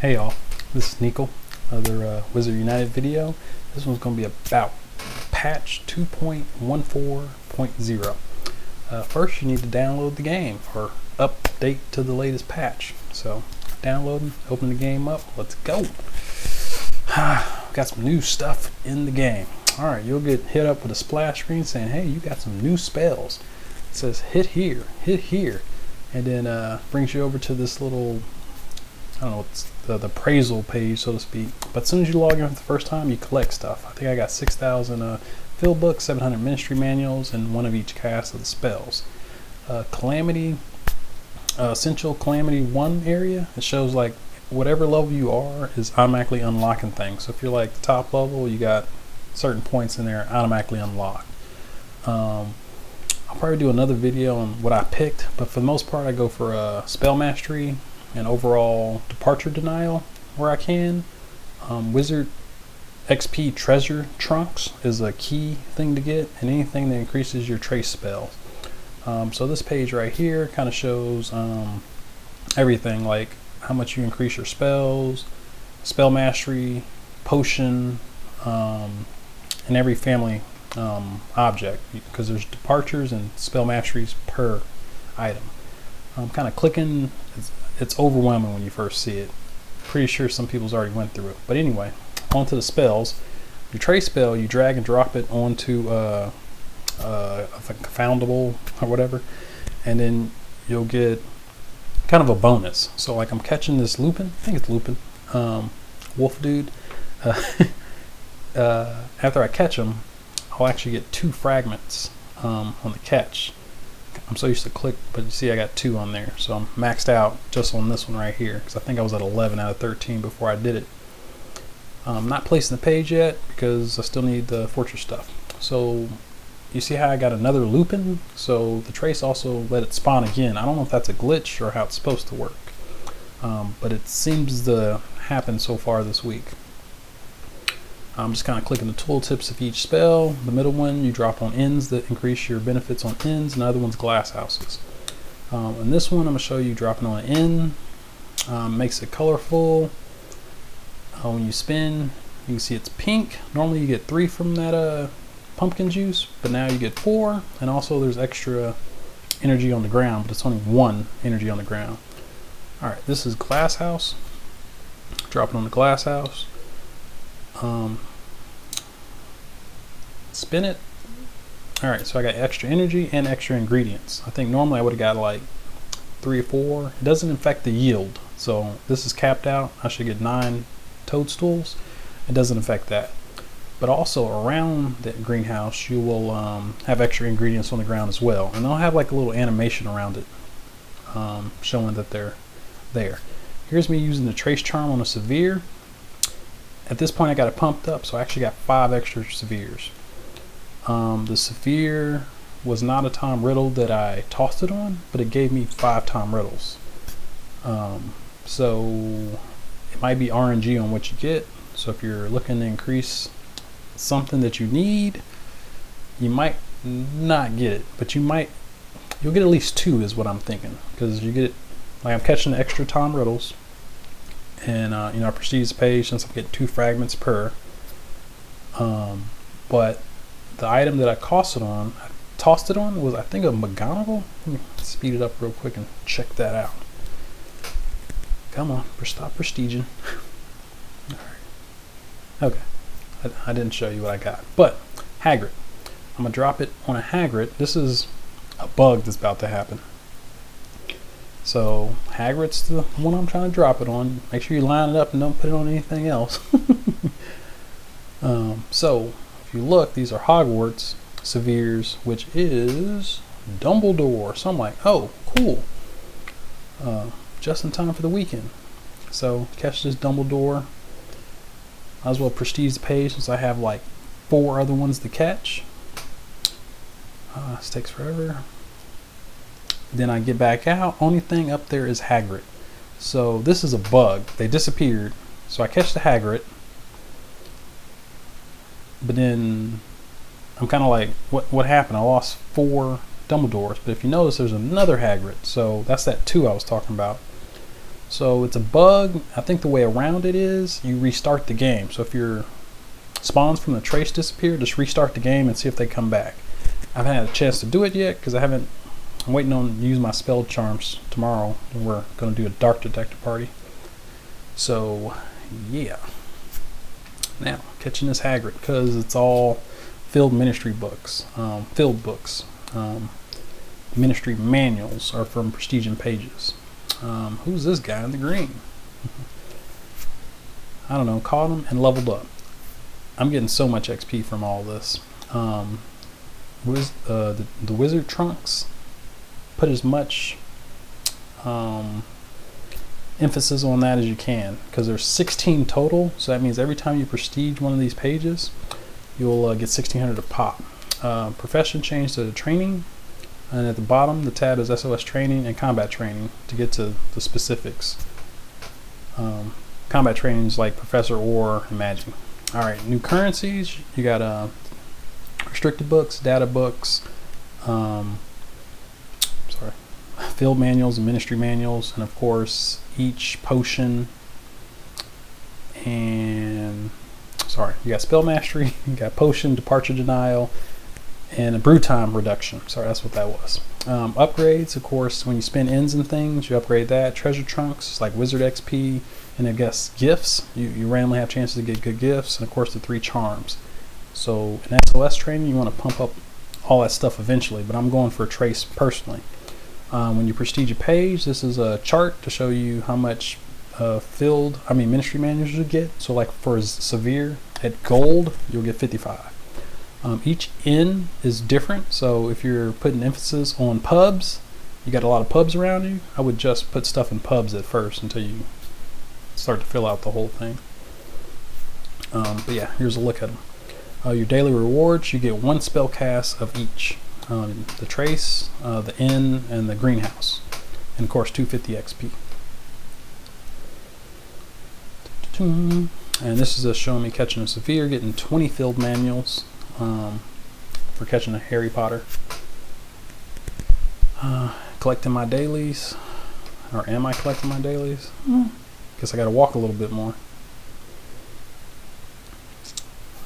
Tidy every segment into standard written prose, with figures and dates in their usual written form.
Hey y'all, this is Nikon, another Wizard United video. This one's going to be about patch 2.14.0. First you need to download the game or update to the latest patch. So downloading, open the game up, let's go. Got some new stuff in the game. Alright, you'll get hit up with a splash screen saying, hey, you got some new spells. It says hit here, and then brings you over to this little, I don't know, it's the appraisal page, so to speak. But as soon as you log in for the first time, you collect stuff. I think I got 6,000 field books, 700 ministry manuals, and one of each cast of the spells. Calamity, Essential Calamity 1 area, it shows like whatever level you are is automatically unlocking things. So if you're like the top level, you got certain points in there automatically unlocked. I'll probably do another video on what I picked, but for the most part I go for spell mastery and overall departure denial where I can. Wizard XP treasure trunks is a key thing to get, and anything that increases your trace spells. So this page right here kind of shows everything, like how much you increase your spells, spell mastery, potion, and every family object, because there's departures and spell masteries per item. I'm kind of clicking. It's overwhelming when you first see it. Pretty sure some people's already went through it. But anyway, onto the spells. Your trace spell, you drag and drop it onto a confoundable or whatever, and then you'll get kind of a bonus. So like I'm catching this lupin, I think it's lupin, wolf dude. After I catch him, I'll actually get 2 fragments on the catch. I'm so used to click, but you see I got 2 on there, so I'm maxed out just on this one right here, because I think I was at 11 out of 13 before I did it. I'm not placing the page yet because I still need the fortress stuff. So you see how I got another lupin? So the trace also let it spawn again. I don't know if that's a glitch or how it's supposed to work, but it seems to happen so far this week. I'm just kind of clicking the tooltips of each spell. The middle one you drop on ends that increase your benefits on ends, and the other one's glass houses. And this one I'm going to show you dropping on an end. Makes it colorful. When you spin, you can see it's pink. Normally you get 3 from that pumpkin juice, but now you get 4, and also there's extra energy on the ground, but it's only 1 energy on the ground. Alright, this is glass house. Dropping on the glass house. Spin it. Alright, so I got extra energy and extra ingredients. I think normally I would have got like 3 or 4. It doesn't affect the yield, so this is capped out. I should get 9 toadstools. It doesn't affect that. But also around that greenhouse you will have extra ingredients on the ground as well, and they'll have like a little animation around it showing that they're there. Here's me using the trace charm on a severe. At this point I got it pumped up, so I actually got 5 extra severes. The severe was not a time riddle that I tossed it on, but it gave me 5 time riddles. So it might be RNG on what you get. So if you're looking to increase something that you need, you might not get it, but you'll get at least 2 is what I'm thinking, because you get, like I'm catching the extra time riddles, and you know, I prestige the page since I get 2 fragments per. But the item that I tossed it on was, I think, a McGonagall. Let me speed it up real quick and check that out. Come on, stop prestiging. All right. Okay, I didn't show you what I got, but Hagrid. I'm gonna drop it on a Hagrid. This is a bug that's about to happen. So Hagrid's the one I'm trying to drop it on. Make sure you line it up and don't put it on anything else. So if you look, these are Hogwarts severes, which is Dumbledore. So I'm like, oh, cool. Just in time for the weekend. So catch this Dumbledore. Might as well prestige the page since I have like 4 other ones to catch. This takes forever. Then I get back out. Only thing up there is Hagrid. So this is a bug. They disappeared. So I catch the Hagrid. But then I'm kind of like, what happened? I lost 4 Dumbledores. But if you notice, there's another Hagrid. So that's that 2 I was talking about. So it's a bug. I think the way around it is you restart the game. So if your spawns from the trace disappear, just restart the game and see if they come back. I haven't had a chance to do it yet because I'm waiting on use my spell charms tomorrow when we're going to do a dark detector party. So yeah. Now catching this Hagrid because it's all filled ministry books, filled books. Ministry manuals are from Prestige and Pages. Who's this guy in the green? I don't know. Caught him and leveled up. I'm getting so much XP from all this. The wizard trunks, put as much emphasis on that as you can, because there's 16 total, so that means every time you prestige one of these pages you'll get 1600 a pop. Profession changed to the training, and at the bottom the tab is SOS training and combat training to get to the specifics. Combat training is like Professor or Imagine. Alright, new currencies. You got restricted books, data books, field manuals and ministry manuals, and of course each potion. And you got spell mastery, you got potion, departure denial, and a brew time reduction. Sorry, that's what that was. Upgrades, of course, when you spend ends and things, you upgrade that. Treasure trunks, like wizard XP, and I guess gifts. You randomly have chances to get good gifts, and of course the 3 charms. So in SOS training, you want to pump up all that stuff eventually, but I'm going for a trace personally. When you prestige a page, this is a chart to show you how much ministry manuals you get. So like for severe, at gold, you'll get 55. Each N is different, so if you're putting emphasis on pubs, you got a lot of pubs around you, I would just put stuff in pubs at first until you start to fill out the whole thing. But yeah, here's a look at them. Your daily rewards, you get 1 spell cast of each. The trace, the N, and the greenhouse. And of course 250 XP. And this is showing me catching a severe, getting 20 field manuals for catching a Harry Potter. Collecting my dailies. Or am I collecting my dailies? Guess I gotta walk a little bit more.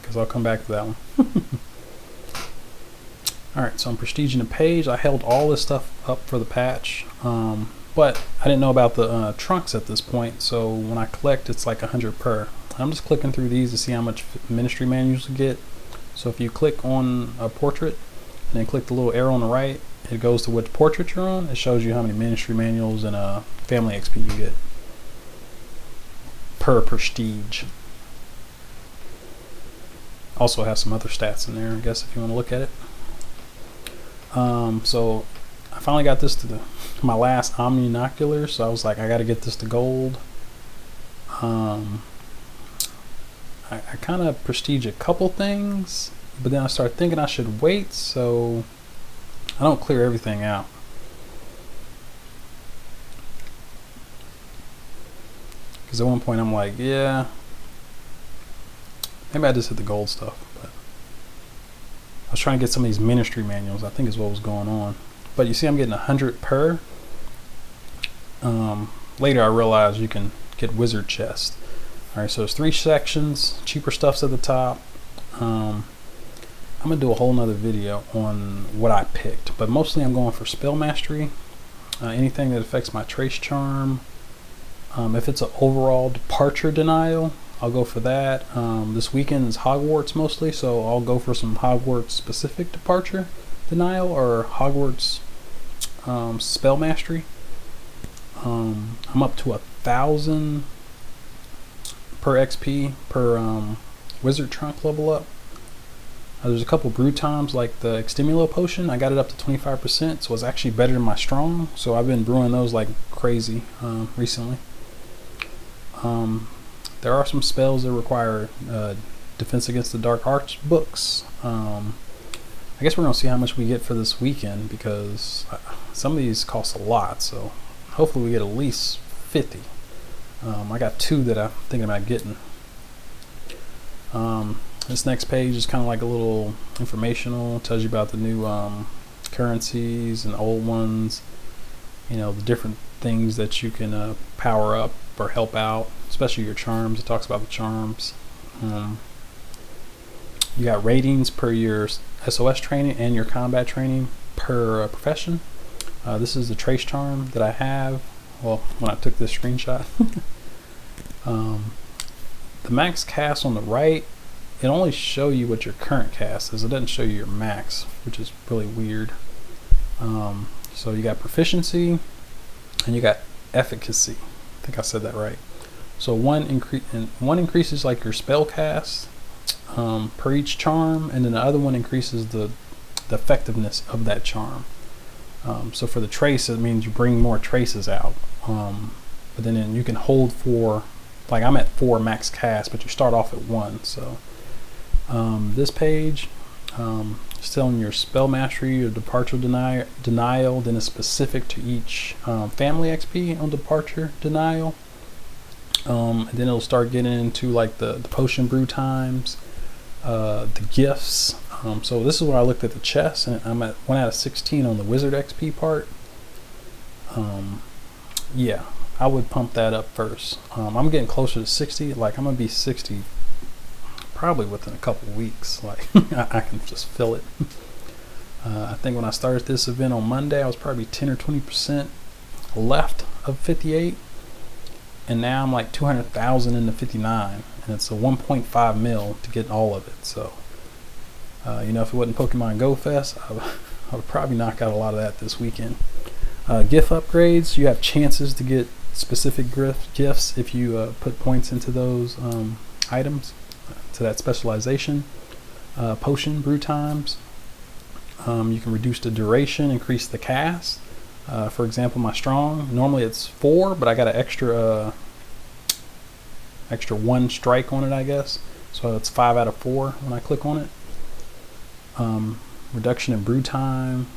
Guess I'll come back to that one. Alright, so I'm prestiging a page. I held all this stuff up for the patch, but I didn't know about the trunks at this point, so when I collect, it's like 100 per. I'm just clicking through these to see how much ministry manuals you get. So if you click on a portrait, and then click the little arrow on the right, it goes to which portrait you're on. It shows you how many ministry manuals and family XP you get per prestige. Also has some other stats in there, I guess, if you want to look at it. So I finally got this to my last omninocular, so I was like, I got to get this to gold. I kind of prestige a couple things, but then I started thinking I should wait so I don't clear everything out. Because at one point I'm like, yeah, maybe I just hit the gold stuff. But I was trying to get some of these ministry manuals, I think is what was going on. But you see I'm getting 100 per. Later I realized you can get wizard chest. Alright, so there's 3 sections, cheaper stuff's at the top. I'm going to do a whole nother video on what I picked, but mostly I'm going for spell mastery. Anything that affects my trace charm. If it's an overall departure denial, I'll go for that. This weekend is Hogwarts mostly, so I'll go for some Hogwarts specific departure denial or Hogwarts spell mastery. I'm up to 1,000 per XP per wizard trunk level up. There's a couple brew times like the Extimulo potion. I got it up to 25%, so it's actually better than my strong. So I've been brewing those like crazy recently. There are some spells that require Defense Against the Dark Arts books. I guess we're gonna see how much we get for this weekend because some of these cost a lot. So hopefully we get at least 50. I got 2 that I'm thinking about getting. This next page is kind of like a little informational, tells you about the new currencies and old ones, you know, the different things that you can power up or help out, especially your charms. It talks about the charms. You got ratings per your SOS training and your combat training per profession. This is the trace charm that I have. Well, when I took this screenshot. The max cast on the right, it only show you what your current cast is. It doesn't show you your max, which is really weird. So you got proficiency and you got efficacy. I think I said that right. So one increases like your spell cast per each charm, and then the other one increases the effectiveness of that charm. So for the trace, it means you bring more traces out. But then you can hold for, like I'm at 4 max cast, but you start off at 1. So this page, still in your spell mastery or departure denial, then it's specific to each family XP on departure denial. And then it'll start getting into like the potion brew times, the gifts. So this is where I looked at the chest, and I'm at 1 out of 16 on the wizard XP part. Yeah, I would pump that up first. I'm getting closer to 60. Like I'm gonna be 60 probably within a couple weeks. Like I can just feel it. I think when I started this event on Monday, I was probably 10 or 20% left of 58, and now I'm like 200,000 into 59, and it's a 1.5 mil to get all of it. So you know, if it wasn't Pokemon Go Fest, I would probably knock out a lot of that this weekend. Gift upgrades, you have chances to get specific gifts if you put points into those items, to that specialization. Potion brew times, you can reduce the duration, increase the cast. For example, my strong, normally it's 4, but I got an extra 1 strike on it, I guess. So it's 5 out of 4 when I click on it. Reduction in brew time.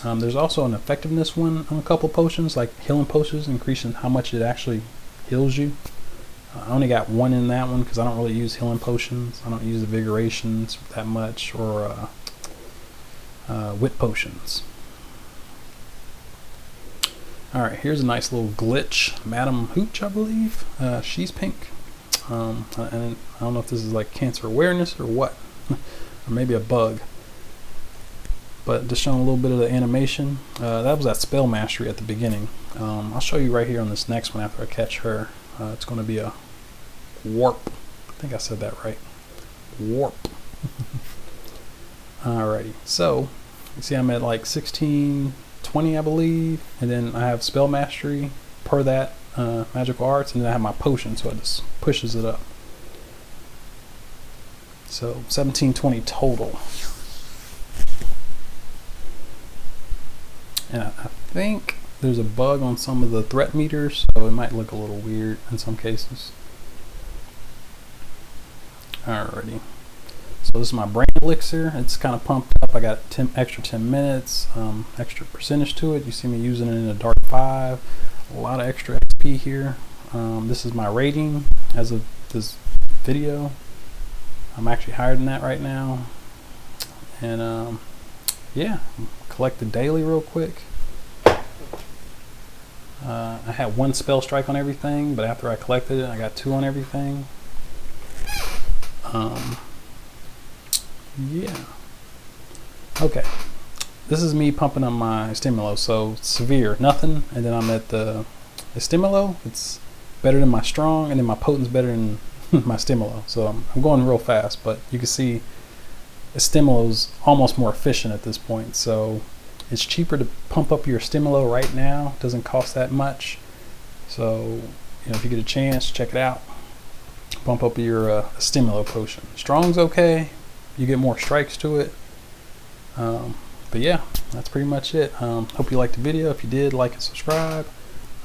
There's also an effectiveness one on a couple potions, like healing potions, increasing how much it actually heals you. I only got 1 in that one because I don't really use healing potions. I don't use the vigorations that much, or wit potions. Alright, here's a nice little glitch. Madam Hooch, I believe. She's pink. And I don't know if this is like cancer awareness or what. Or maybe a bug. But just showing a little bit of the animation. That was that spell mastery at the beginning. I'll show you right here on this next one after I catch her. It's going to be a warp. I think I said that right. Warp. Alrighty, so you see I'm at like 1620, I believe, and then I have spell mastery per that magical arts, and then I have my potion, so it just pushes it up. So 1720 total. And I think there's a bug on some of the threat meters, so it might look a little weird in some cases. Alrighty. So this is my brain elixir. It's kind of pumped up. I got extra 10 minutes, extra percentage to it. You see me using it in a dark 5. A lot of extra XP here. This is my rating as of this video. I'm actually higher than that right now. And yeah, collect the daily real quick. I had 1 spell strike on everything, but after I collected it, I got 2 on everything. Yeah. Okay. This is me pumping up my stimulo. So severe, nothing, and then I'm at the stimulo. It's better than my strong, and then my potent's better than my stimulo. So I'm going real fast, but you can see the stimulo's almost more efficient at this point. So it's cheaper to pump up your stimulo right now. It doesn't cost that much. So you know, if you get a chance, check it out. Pump up your stimulo potion. Strong's okay. You get more strikes to it. But yeah, that's pretty much it. Hope you liked the video. If you did, like and subscribe.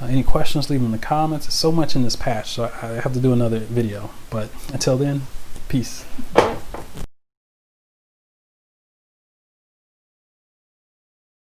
Any questions, leave them in the comments. There's so much in this patch, so I have to do another video. But until then, peace.